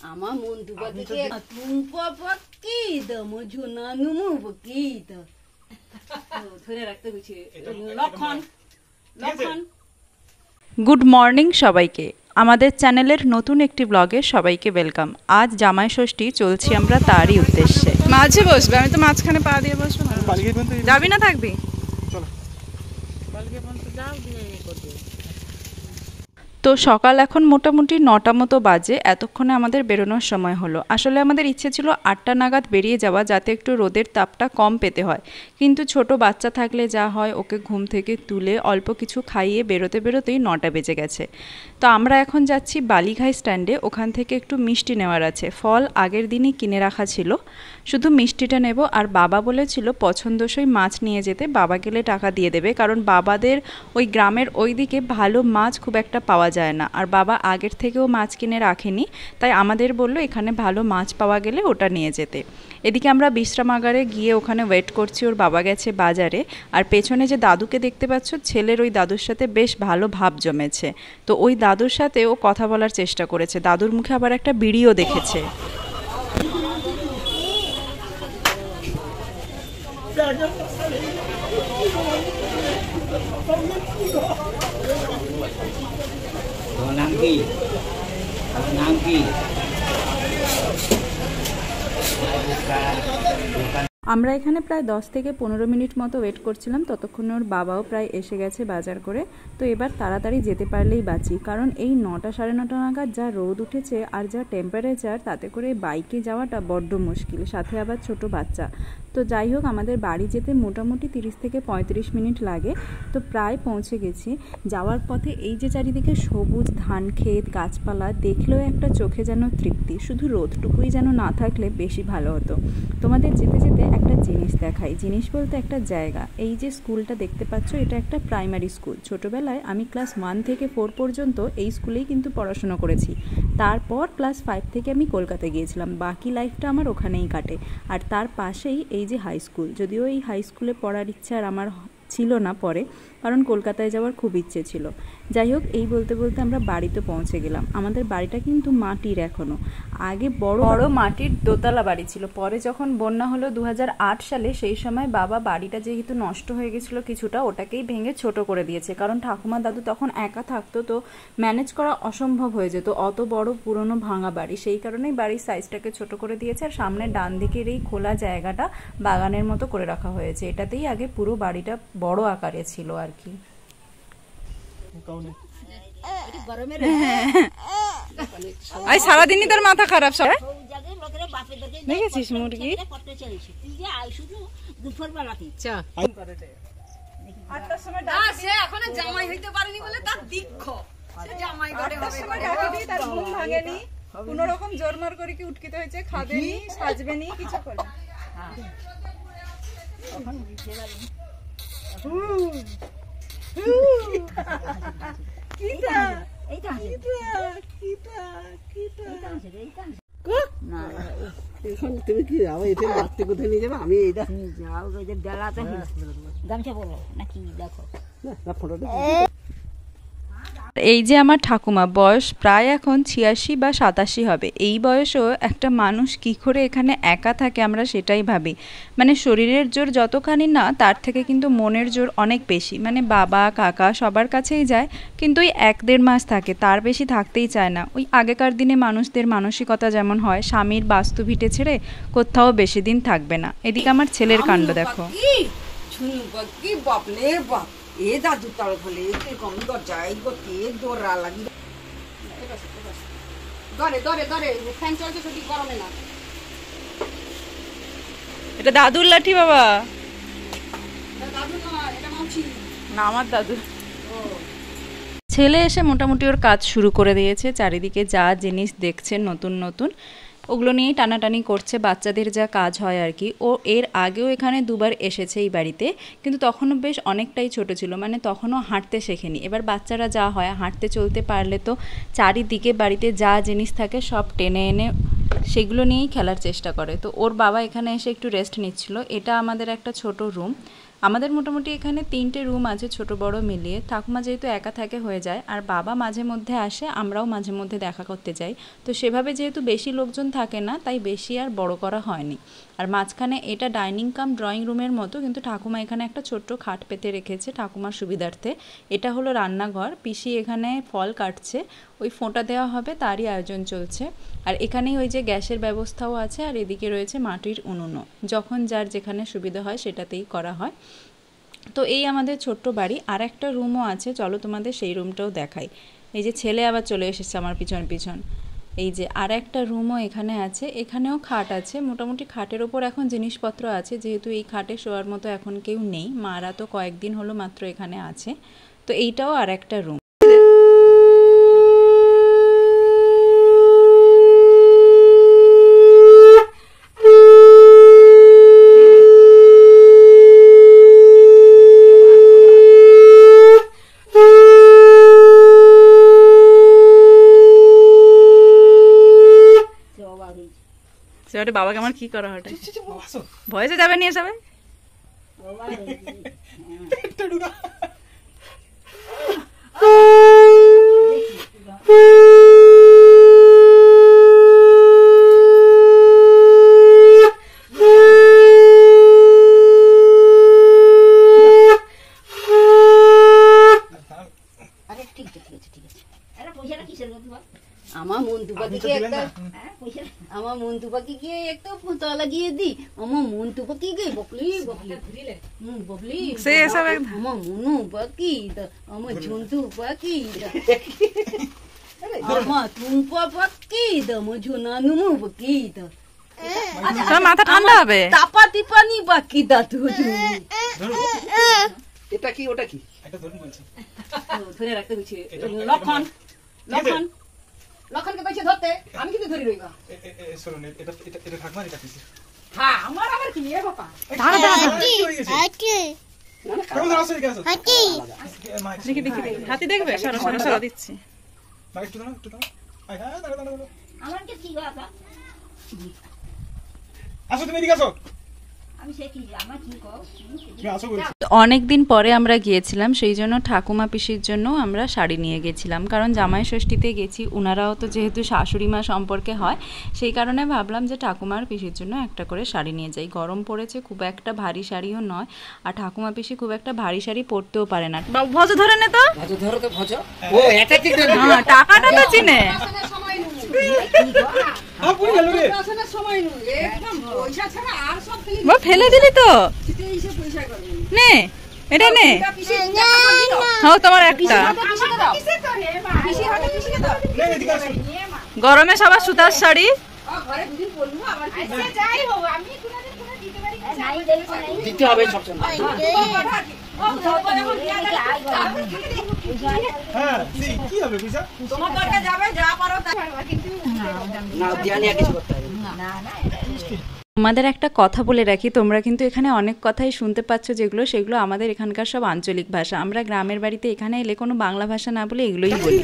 আমার মন দুবাদিকে ধরে রাখতে হচ্ছে লক্ষণ লক্ষণ। গুড মর্নিং সবাইকে, আমাদের চ্যানেলের নতুন একটি ব্লগে সবাইকে ওয়েলকাম। আজ জামাই ষষ্ঠী, চলছি আমরা তারই উদ্দেশ্যে। মাঝে বসবে, আমি তো মাঝখানে পা দিয়ে বসবো না। যাবি না থাকবি? তো সকাল এখন মোটামুটি 9টা মতো বাজে। এতক্ষণে আমাদের বেরোনোর সময় হলো। আসলে আমাদের ইচ্ছে ছিল 8টা নাগাদ বেরিয়ে যাওয়া, যাতে একটু রোদের তাপটা কম পেতে হয়। কিন্তু ছোট বাচ্চা থাকলে যা হয়, ওকে ঘুম থেকে তুলে অল্প কিছু খাইয়ে বেরোতে বেরোতেই 9টা বেজে গেছে। তো আমরা এখন যাচ্ছি বালিঘাই স্ট্যান্ডে। ওখান থেকে একটু মিষ্টি নেওয়ার আছে। ফল আগের দিনই কিনে রাখা ছিল, শুধু মিষ্টিটা নেব। আর বাবা বলেছিল পছন্দসই মাছ নিয়ে যেতে, বাবা গেলে টাকা দিয়ে দেবে, কারণ বাবাদের ওই গ্রামের ওই দিকে ভালো মাছ খুব একটা পাওয়া যায় না। আর বাবা আগের থেকেও মাছ কিনে রাখেনি, তাই আমাদের বলল এখানে ভালো মাছ পাওয়া গেলে ওটা নিয়ে যেতে। এদিকে আমরা বিশ্রামাগারে গিয়ে ওখানে ওয়েট করছি। ওর বাবা গেছে বাজারে। আর পেছনে যে দাদুকে দেখতে পাচ্ছ, ছেলের ওই দাদুর সাথে বেশ ভালো ভাব জমেছে। তো ওই দাদুর সাথে ও কথা বলার চেষ্টা করেছে। দাদুর মুখে আবার একটা বিড়িও দেখেছে। আমরা এখানে প্রায় 10 থেকে 15 মিনিট মতো ওয়েট করছিলাম। ততক্ষণে ওর বাবাও প্রায় এসে গেছে বাজার করে। তো এবার তাড়াতাড়ি যেতে পারলেই বাঁচি, কারণ এই 9টা সাড়ে 9টা নাগাদ যা রোদ উঠেছে আর যা টেম্পারেচার, তাতে করে বাইকে যাওয়াটা বড্ড মুশকিল, সাথে আবার ছোট বাচ্চা। তো যাই হোক, আমাদের বাড়ি যেতে মোটামুটি 30 থেকে 35 মিনিট লাগে। তো প্রায় পৌঁছে গেছি। যাওয়ার পথে এই যে চারিদিকে সবুজ ধান ক্ষেত, গাছপালা দেখলেও একটা চোখে যেন তৃপ্তি। শুধু রোদটুকুই যেন না থাকলে বেশি ভালো হতো। তোমাদের যেতে যেতে একটা জিনিস দেখাই। জিনিস বলতে একটা জায়গা। এই যে স্কুলটা দেখতে পাচ্ছ, এটা একটা প্রাইমারি স্কুল। ছোটোবেলায় আমি ক্লাস 1 থেকে 4 পর্যন্ত এই স্কুলেই কিন্তু পড়াশোনা করেছি। তারপর ক্লাস 5 থেকে আমি কলকাতায় গিয়েছিলাম। বাকি লাইফটা আমার ওখানেই কাটে। আর তার পাশেই এই যে হাই স্কুল। যদিও এই হাই স্কুলে পড়ার ইচ্ছা আর আমার ছিল না পরে, কারণ কলকাতায় যাওয়ার খুব ইচ্ছে ছিল। যাই হোক, এই বলতে বলতে আমরা বাড়িতে পৌঁছে গেলাম। আমাদের বাড়িটা কিন্তু মাটির এখনও। আগে বড় বড় মাটির দোতলা বাড়ি ছিল। পরে যখন বন্যা হলো 2008 সালে, সেই সময় বাবা বাড়িটা যেহেতু নষ্ট হয়ে গেছিলো কিছুটা, ওটাকেই ভেঙে ছোট করে দিয়েছে। কারণ ঠাকুমা দাদু তখন একা থাকতো, তো ম্যানেজ করা অসম্ভব হয়ে যেত অত বড় পুরনো ভাঙা বাড়ি। সেই কারণেই বাড়ির সাইজটাকে ছোট করে দিয়েছে। আর সামনে ডান দিকের এই খোলা জায়গাটা বাগানের মতো করে রাখা হয়েছে। এটাতেই আগে পুরো বাড়িটা বড় আকারে ছিল আর কি। সারাদিনই তোর মাথা খারাপ। সব দেখেছিস মুরগি? জামাই হইতে পারেনি বলে তার দীক্ষ। জামাই ঘরে তার ঘুম ভাঙেনি, কোন রকম জোরমার করে কি উঠকিতে হয়েছে, খাবেনি, সাজবেনি, কিছু করে তুমি কি মারতে কোথায় নিয়ে যাবে? আমি এইটা যাও বেলাতে গামছা বলো নাকি দেখো ফটোটা। এই যে আমার ঠাকুমা, বয়স প্রায় এখন 86 বা 87 হবে। এই বয়সেও একটা মানুষ কি করে এখানে একা থাকে, আমরা সেটাই ভাবি। মানে শরীরের জোর যতখানি না, তার থেকে কিন্তু মনের জোর অনেক বেশি। মানে বাবা কাকা সবার কাছেই যায়, কিন্তু ওই 1-1.5 মাস থাকে, তার বেশি থাকতেই চায় না। ওই আগেকার দিনে মানুষদের মানসিকতা যেমন হয়, স্বামীর বাস্তু ভিটে ছেড়ে কোথাও বেশি দিন থাকবে না। এদিকে আমার ছেলের কাণ্ড দেখো। এ দাদু তাল ফলে কম দরজায় গতি দৌড়া লাগি ধরে ধরে ধরে ফ্যান চলছে যদি গরমে না। এটা দাদুর লাঠি বাবা। দাদু না, এটা মাছি না, আমার দাদু। ছেলে এসে মোটামুটি ওর কাজ শুরু করে দিয়েছে। চারিদিকে যা জিনিস দেখছে নতুন নতুন, ওগুলো নিয়েই টানাটানি করছে। বাচ্চাদের যা কাজ হয় আর কি। ও এর আগেও এখানে 2বার এসেছে এই বাড়িতে, কিন্তু তখনও বেশ অনেকটাই ছোট ছিল। মানে তখনও হাঁটতে শেখেনি। এবার বাচ্চারা যা হয়, হাঁটতে চলতে পারলে তো চারিদিকে বাড়িতে যা জিনিস থাকে সব টেনে এনে সেগুলো নিয়েই খেলার চেষ্টা করে। তো ওর বাবা এখানে এসে একটু রেস্ট নিচ্ছিল। এটা আমাদের একটা ছোট রুম। আমাদের মোটামুটি এখানে 3টে রুম আছে ছোট বড় মিলিয়ে। ঠাকুমা যেহেতু একা থাকে হয়ে যায়, আর বাবা মাঝে মধ্যে আসে, আমরাও মাঝে মধ্যে দেখা করতে যাই। তো সেভাবে যেহেতু বেশি লোকজন থাকে না, তাই বেশি আর বড় করা হয়নি। আর মাঝখানে এটা ডাইনিং কাম ড্রয়িং রুমের মতো, কিন্তু ঠাকুমা এখানে একটা ছোট্ট খাট পেতে রেখেছে ঠাকুমার সুবিধার্থে। এটা হলো রান্নাঘর। পিসি এখানে ফল কাটছে, ওই ফোঁটা দেওয়া হবে তারই আয়োজন চলছে। আর এখানেই ওই যে গ্যাসের ব্যবস্থাও আছে, আর এদিকে রয়েছে মাটির উনুনও। যখন যার যেখানে সুবিধা হয় সেটাতেই করা হয়। তো এই আমাদের ছোট্ট বাড়ি। আর একটা রুমও আছে, চলো তোমাদের সেই রুমটাও দেখাই। এই যে ছেলে আবার চলে এসেছে আমার পিছন পিছন। এই যে আর একটা রুমও এখানে আছে, এখানেও খাট আছে। মোটামুটি খাটের ওপর এখন জিনিসপত্র আছে, যেহেতু এই খাটে শোয়ার মতো এখন কেউ নেই, মারা তো কয়েকদিন হলো মাত্র এখানে আছে। তো এইটাও আর একটা রুম। বাবাকে আমার কি করা হয়, ভয়েসে যাবে নিয়ে যাবে। আমার মন্টু পাখিকে একটা ফোঁটা লাগিয়ে দি। আমার মন্টু পাখিকে বকলি বকলি আমার মনু পাখি, আমার ঝন্টু পাখি, আমার টুম্পা পাখি, আমার ঝোনানু পাখি, মাথা ঠান্ডা হবে। তাপা টিপানি পাখি দাদু। এটা কি ওটা কি ধরে রাখতে হচ্ছে। লক্ষণ লক্ষণ লক্ষণকে কইছে ধরতে, আমি কিন্তু ধরি রইবা। শুনুন, এটা এটা এটা ঠাকুমার এটা কিছু। হ্যাঁ, আমার আবার কি এ বাবা। দাঁড়া দাঁড়া কেমন আছে কি আছে? দেখি দেখি দেখি হাতি দেখবে, সরো সরো সরো দিচ্ছি। ভাই একটু দাঁড়াও, একটু দাঁড়াও। আয় হ্যাঁ, দাঁড়াও দাঁড়াও। আমার কি কি বাবা? আসো তুমি এদিকে আসো। আমি সে কি আমার কি কও? তুমি আসো বলছি। অনেক দিন পরে আমরা গিয়েছিলাম, সেই জন্য ঠাকুমা পিসির জন্য আমরা শাড়ি নিয়ে গেছিলাম। কারণ জামাই ষষ্ঠীতে গেছি, ওনারাও তো যেহেতু শাশুড়ি মা সম্পর্কে হয়, সেই কারণে ভাবলাম যে ঠাকুমার পিসির জন্য একটা করে শাড়ি নিয়ে যাই। গরম পড়েছে, খুব একটা ভারী শাড়িও নয়, আর ঠাকুমা পিসি খুব একটা ভারী শাড়ি পরতেও পারে না। ভজ ধরে নে তো, ভজ ধরো তো ভজ। ও এটা ঠিক না, টাকাটা তো চিনে। পুরি গেল রে। ফেলে দিলি তো নে, এটা নে। হ্যাঁ তোমার একটা। গরমে সবার সুতার শাড়ি। দিতে হবে সবসময়। হ্যাঁ কি হবে পয়সা? তোমার দরকার যাবে, যা পারো তা কিন্তু না দিয়া নিয়ে কিছু করতে হবে না। তোমাদের একটা কথা বলে রাখি, তোমরা কিন্তু এখানে অনেক কথাই শুনতে পাচ্ছ, যেগুলো সেগুলো আমাদের এখানকার সব আঞ্চলিক ভাষা। আমরা গ্রামের বাড়িতে এখানে এলে কোনো বাংলা ভাষা না বলে এগুলোই বলি।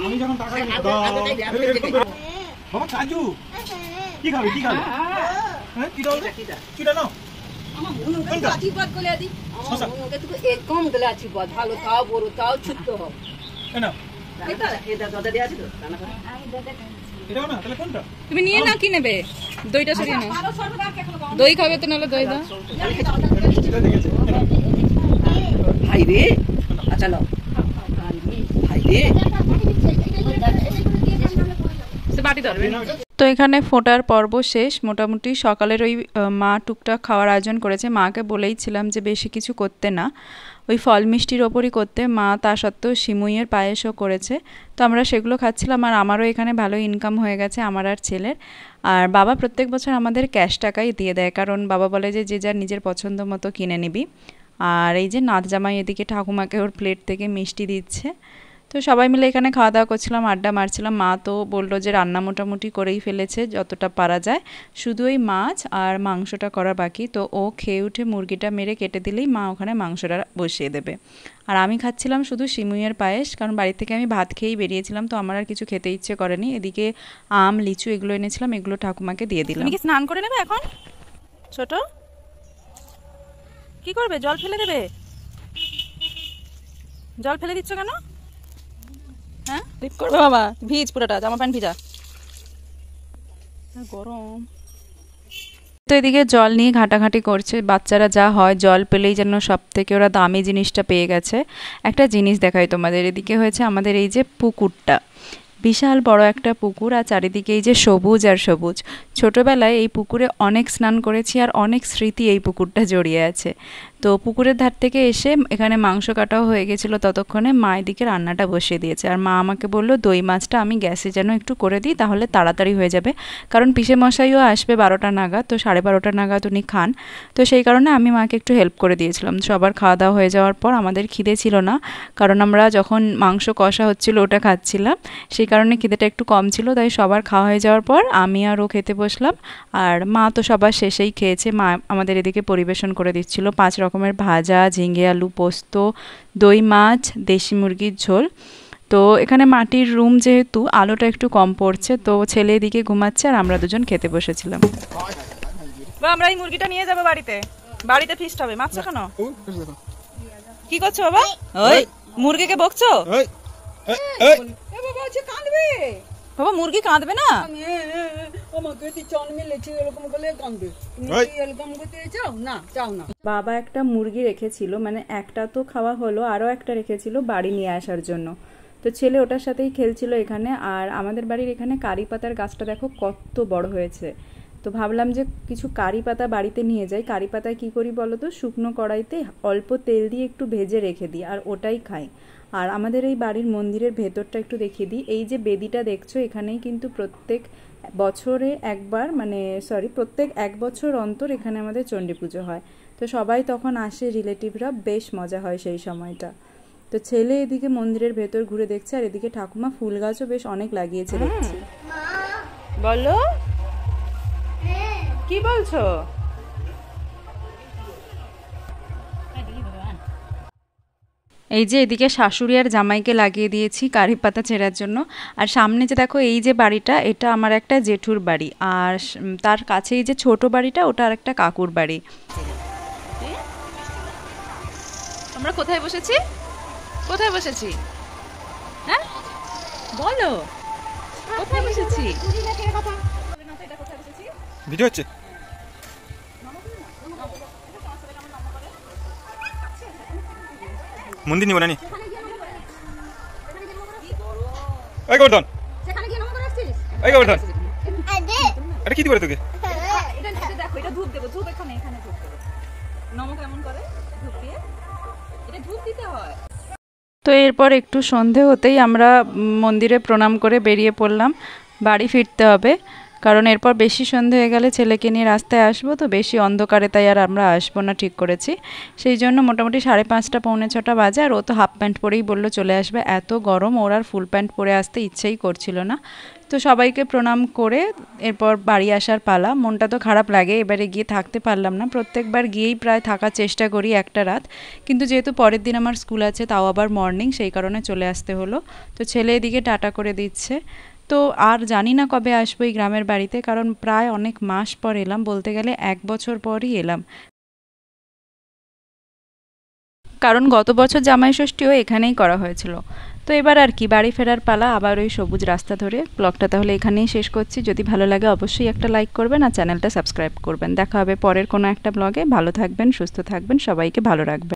আমি যখন টাকা বাবা কাজু কি খাবে কি খাবে? হ্যাঁ কি দাও? কি দাও? আমার মনুকে তো আশীর্বাদ করে দি। আমার মনুকে তো একদম গলে আশীর্বাদ, ভালো তাও বড় তাও ছোট হোক। না এটা এটা দাদা দিয়ে আছে তো রান্না করে। এটাও না, তাহলে কোনটা? তুমি নিয়ে না, কি নেবে? দইটা সরিয়ে নাও। দই খাবে তো, নাহলে দই দাও। ভাই রে, আচ্ছা নাও ভাই রে। তো এখানে ফোটার পর্ব শেষ। মোটামুটি সকালের ওই মা টুকটাক খাওয়ার আয়োজন করেছে। মাকে বলেইছিলাম যে বেশি কিছু করতে না, ওই ফল মিষ্টির ওপরই করতে। মা তা সত্ত্বেও সিমুইয়ের পায়েসও করেছে, তো আমরা সেগুলো খাচ্ছিলাম। আর আমারও এখানে ভালো ইনকাম হয়ে গেছে, আমার আর ছেলের। আর বাবা প্রত্যেক বছর আমাদের ক্যাশ টাকাই দিয়ে দেয়, কারণ বাবা বলে যে যে যার নিজের পছন্দ মতো কিনে নিবি। আর এই যে নাত জামাই এদিকে ঠাকুমাকে ওর প্লেট থেকে মিষ্টি দিচ্ছে। তো সবাই মিলে এখানে খাওয়া দাওয়া করছিলাম, আড্ডা মারছিলাম। মা তো বললো যে রান্না মোটামুটি করেই ফেলেছে যতটা পারা যায়, শুধু ওই মাছ আর মাংসটা করা বাকি। তো ও খেয়ে উঠে মুরগিটা মেরে কেটে দিলেই মা ওখানে মাংসটা বসিয়ে দেবে। আর আমি খাচ্ছিলাম শুধু সিমুইয়ের পায়েস, কারণ বাড়ি থেকে আমি ভাত খেয়েই বেরিয়েছিলাম, তো আমার আর কিছু খেতে ইচ্ছে করেনি। এদিকে আম লিচু এগুলো এনেছিলাম, এগুলো ঠাকুমাকে দিয়ে দিলাম। তুমি কি স্নান করে নেবে এখন ছোট? কি করবে? জল ফেলে দেবে? জল ফেলে দিচ্ছ কেন? হ্যাঁ স্লিপ করবে বাবা, ভিজ পুরোটা, জামা প্যান্ট ভিজা, গরম। তো এদিকে জল নিয়ে ঘাটাঘাটি করছে বাচ্চারা, যা হয় জল পেলেই যেন সব থেকে ওরা দামি জিনিসটা পেয়ে গেছে। একটা জিনিস দেখাই তোমাদের, এদিকে হয়েছে আমাদের এই যে পুকুরটা, বিশাল বড় একটা পুকুর, আর চারিদিকে এই যে সবুজ আর সবুজ। ছোটবেলায় এই পুকুরে অনেক স্নান করেছি আর অনেক স্মৃতি এই পুকুরটা জড়িয়ে আছে। তো পুকুরের ধার থেকে এসে এখানে মাংস কাটাও হয়ে গেছিলো, ততক্ষণে মা এদিকে রান্নাটা বসিয়ে দিয়েছে। আর মা আমাকে বললো দই মাছটা আমি গ্যাসে যেন একটু করে দিই, তাহলে তাড়াতাড়ি হয়ে যাবে, কারণ পিসে মশাইও আসবে 12টা নাগাদ, তো 12:30 নাগাদ উনি খান। তো সেই কারণে আমি মাকে একটু হেল্প করে দিয়েছিলাম। সবার খাওয়া দাওয়া হয়ে যাওয়ার পর আমাদের খিদে ছিল না, কারণ আমরা যখন মাংস কষা হচ্ছিলো ওটা খাচ্ছিলাম, সেই কারণে খিদেটা একটু কম ছিল। তাই সবার খাওয়া হয়ে যাওয়ার পর আমি আর ও খেতে বসলাম, আর মা তো সবার শেষেই খেয়েছে। মা আমাদের এদিকে পরিবেশন করে দিচ্ছিল 5 রকমের ভাজা, ঝিঙে আলু পোস্ত, দই মাছ, দেশি মুরগির ঝোল। তো এখানে মাটির রুম যেহেতু আলোটা একটু কম পড়ছে, তো ছেলে এদিকে ঘুমাচ্ছে আর আমরা দুজন খেতে বসেছিলাম। আমরা এই মুরগিটা নিয়ে যাবো বাড়িতে, বাড়িতে ফিস্ট হবে। মাছ কেন? কি করছো বাবা? ওই মুরগিকে বকছো? বাবা মুরগি কাঁদবে না? বাবা একটা মুরগি রেখেছিল, মানে একটা তো খাওয়া হলো, আরো একটা রেখেছিল বাড়ি নিয়ে আসার জন্য। তো ছেলে ওটার সাথেই খেলছিল এখানে। আর আমাদের বাড়ির এখানে কারি পাতার গাছটা দেখো কত বড় হয়েছে। তো ভাবলাম যে কিছু কারি পাতা বাড়িতে নিয়ে যাই। কারি পাতায় কী করি বলো তো, শুকনো কড়াইতে অল্প তেল দিয়ে একটু ভেজে রেখে দিই আর ওটাই খাই। আর আমাদের এই বাড়ির মন্দিরের ভেতরটা একটু দেখিয়ে দিই। এই যে বেদিটা দেখছো, এখানেই কিন্তু প্রত্যেক বছরে একবার, প্রত্যেক 1 বছর অন্তর এখানে আমাদের চণ্ডী পুজো হয়। তো সবাই তখন আসে, রিলেটিভরা, বেশ মজা হয় সেই সময়টা। তো ছেলে এদিকে মন্দিরের ভেতর ঘুরে দেখছে, আর এদিকে ঠাকুমা ফুল গাছও বেশ অনেক লাগিয়েছে দেখছি। বলো কি বলছো? এই যে এদিকে শাশুড়ি আর জামাইকে লাগিয়ে দিয়েছি কারি পাতা ছেঁড়ার জন্য। আর সামনে যে দেখো এই যে বাড়িটা, এটা আমার একটা জেঠুর বাড়ি, আর তার কাছে এই যে ছোট বাড়িটা, ওটা আর একটা কাকুর বাড়ি। আমরা কোথায় বসেছি? কোথায় বসেছি? হ্যাঁ বলো, কোথায় বসেছি? ভিডিও হচ্ছে? মন্দির নিব নানি। এই গোবর্ধন, এই গোবর্ধন, আরে কি দিব তোকে? দেখো এটা ধূপ দেবো, ধূপ এখানে ধূপ দেবো। নম কেমন করে ধূপ দিয়ে? এটা ধূপ দিতে হয়। তো এরপর একটু সন্ধে হতেই আমরা মন্দিরে প্রণাম করে বেরিয়ে পড়লাম, বাড়ি ফিরতে হবে, কারণ এরপর বেশি সন্ধে হয়ে গেলে ছেলেকে নিয়ে রাস্তায় আসবো, তো বেশি অন্ধকারে তাই আর আমরা আসবো না ঠিক করেছি। সেই জন্য মোটামুটি 5:30 পৌনে 6টা বাজে, আর ও তো হাফ প্যান্ট পরেই বললো চলে আসবে। এত গরম, ওর আর ফুল প্যান্ট পরে আসতে ইচ্ছেই করছিল না। তো সবাইকে প্রণাম করে এরপর বাড়ি আসার পালা। মনটা তো খারাপ লাগে, এবারে গিয়ে থাকতে পারলাম না। প্রত্যেকবার গিয়েই প্রায় থাকার চেষ্টা করি একটা রাত, কিন্তু যেহেতু পরের দিন আমার স্কুল আছে, তাও আবার মর্নিং, সেই কারণে চলে আসতে হলো। তো ছেলে এদিকে টাটা করে দিচ্ছে। তো আর জানি না কবে আসবো এই গ্রামের বাড়িতে, কারণ প্রায় অনেক মাস পর এলাম, বলতে গেলে 1 বছর পরই এলাম। কারণ গত বছর জামাই ষষ্ঠীও এখানেই করা হয়েছিল। তো এবার আর কি, বাড়ি ফেরার পালা, আবার ওই সবুজ রাস্তা ধরে। ব্লগটা তাহলে এখানেই শেষ করছি। যদি ভালো লাগে অবশ্যই একটা লাইক করবেন আর চ্যানেলটা সাবস্ক্রাইব করবেন। দেখা হবে পরের কোনো একটা ব্লগে। ভালো থাকবেন, সুস্থ থাকবেন, সবাইকে ভালো রাখবেন।